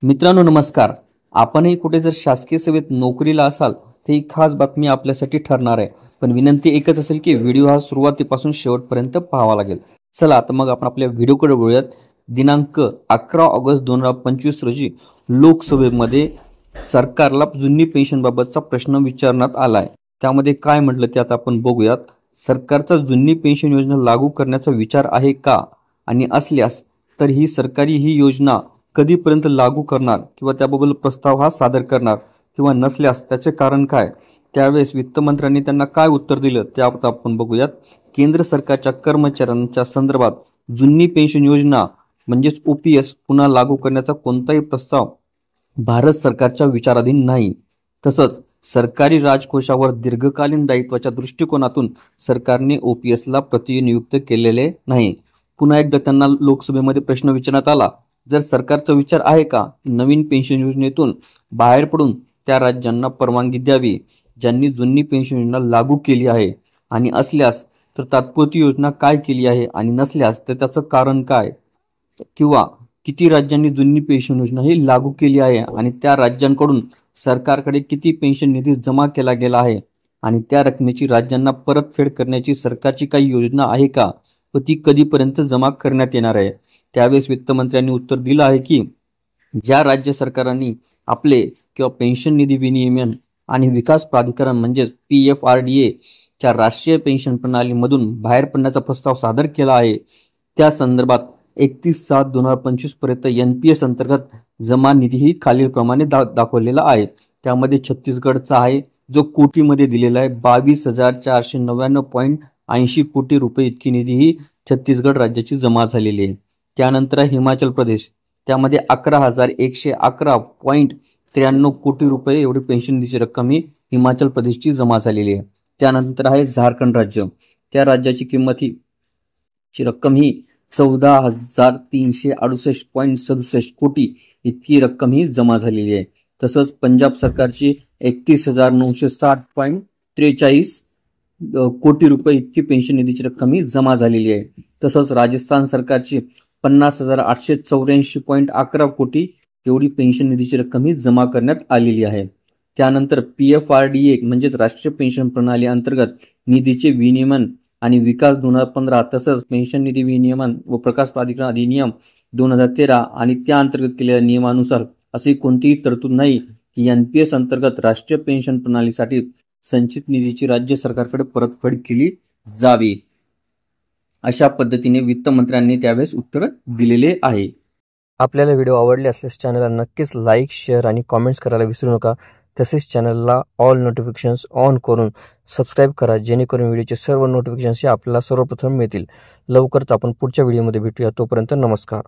मित्रांनो नमस्कार. आपणही कुठे जर शासकीय सेवेत नोकरीला असाल तर ही खास बातमी आपल्यासाठी ठरणार आहे. पण विनंती एकच असेल की व्हिडिओ हा सुरुवातीपासून शेवटपर्यंत पाहावा लागेल. चला आता मग आपण आपल्या व्हिडिओकडे वळूयात. दिनांक 11 ऑगस्ट 2025 रोजी लोकसभेमध्ये सरकारला जुनी पेन्शनबाबतचा प्रश्न विचारण्यात आलाय. त्यामध्ये काय म्हटलं ते आता आपण बघूयात. सरकारचा जुनी पेन्शन योजना लागू करण्याचा विचार आहे का, आणि असल्यास तर ही सरकारी ही योजना कधीपर्यंत लागू करणार किंवा त्याबद्दल प्रस्ताव हा सादर करणार, किंवा नसल्यास त्याचे कारण काय. त्यावेळेस वित्तमंत्र्यांनी त्यांना काय उत्तर दिलं ते आता आपण बघूयात. केंद्र सरकारच्या कर्मचाऱ्यांच्या संदर्भात जुनी पेन्शन योजना म्हणजेच ओपीएस पुन्हा लागू करण्याचा कोणताही प्रस्ताव भारत सरकारच्या विचाराधीन नाही. तसंच सरकारी राजकोषावर दीर्घकालीन दायित्वाच्या दृष्टिकोनातून सरकारने ओपीएसला प्रतिनियुक्त केलेले नाही. पुन्हा एकदा त्यांना लोकसभेमध्ये प्रश्न विचारण्यात आला, जर सरकारचा विचार आहे का नवीन पेन्शन योजनेतून बाहेर पडून त्या राज्यांना परवानगी द्यावी ज्यांनी जुनी पेन्शन योजना लागू केली आहे, आणि असल्यास तर तात्पुरती योजना काय केली आहे, आणि नसल्यास तर त्याचं कारण काय, किंवा किती राज्यांनी जुनी पेन्शन योजना ही लागू केली आहे आणि त्या राज्यांकडून सरकारकडे किती पेन्शन निधी जमा केला गेला आहे, आणि त्या रकमेची राज्यांना परतफेड करण्याची सरकारची काही योजना आहे का, व ती कधीपर्यंत जमा करण्यात येणार आहे. त्यावेळेस वित्तमंत्र्यांनी उत्तर दिलं आहे की ज्या राज्य सरकारांनी आपले किंवा पेन्शन निधी विनियमन आणि विकास प्राधिकरण म्हणजेच PFRDA च्या राष्ट्रीय पेन्शन प्रणालीमधून बाहेर पडण्याचा प्रस्ताव सादर केला आहे, त्या संदर्भात 31/7/2025 पर्यंत NPS अंतर्गत जमा निधीही खालीलप्रमाणे दाखवलेला आहे. त्यामध्ये छत्तीसगडचा आहे जो कोटीमध्ये दिलेला आहे. 22,499.80 कोटी रुपये इतकी निधी ही छत्तीसगड राज्याची जमा झालेली आहे. त्यानंतर हिमाचल प्रदेश, त्यामध्ये 11,111.93 कोटी रुपये एवढी पेन्शन निधीची रक्कम ही हिमाचल प्रदेशची जमा झालेली आहे. त्यानंतर आहे झारखंड राज्य, त्या राज्याची किंमत ही रक्कम ही 14,368.67 कोटी इतकी रक्कम ही जमा झालेली आहे. तसंच पंजाब सरकारची 31,960.43 कोटी रुपये इतकी पेन्शन निधीची रक्कम ही जमा झालेली आहे. तसंच राजस्थान सरकारची 50,884.11 कोटी एवढी पेन्शन निधीची रक्कम ही जमा करण्यात आलेली आहे. त्यानंतर PFRDA म्हणजेच राष्ट्रीय पेन्शन प्रणाली अंतर्गत निधीचे विनियमन आणि विकास 2015, तसंच पेन्शन निधी विनियमन व प्रकाश प्राधिकरण अधिनियम 2013 आणि त्या अंतर्गत केलेल्या नियमानुसार अशी कोणतीही तरतूद नाही की NPS अंतर्गत राष्ट्रीय पेन्शन प्रणालीसाठी संचित निधीची राज्य सरकारकडे परतफेड केली जावी. अशा पद्धतीने वित्तमंत्र्यांनी त्यावेळेस उत्तर दिलेले आहे. आपल्याला व्हिडिओ आवडले असल्यास चॅनलला नक्कीच लाईक, शेअर आणि कॉमेंट्स करायला विसरू नका. तसेच चॅनलला ऑल नोटिफिकेशन्स ऑन करून सबस्क्राईब करा, जेणेकरून व्हिडिओचे सर्व नोटिफिकेशन्स आपल्याला सर्वप्रथम मिळतील. लवकरच आपण पुढच्या व्हिडिओमध्ये भेटूया. तोपर्यंत नमस्कार.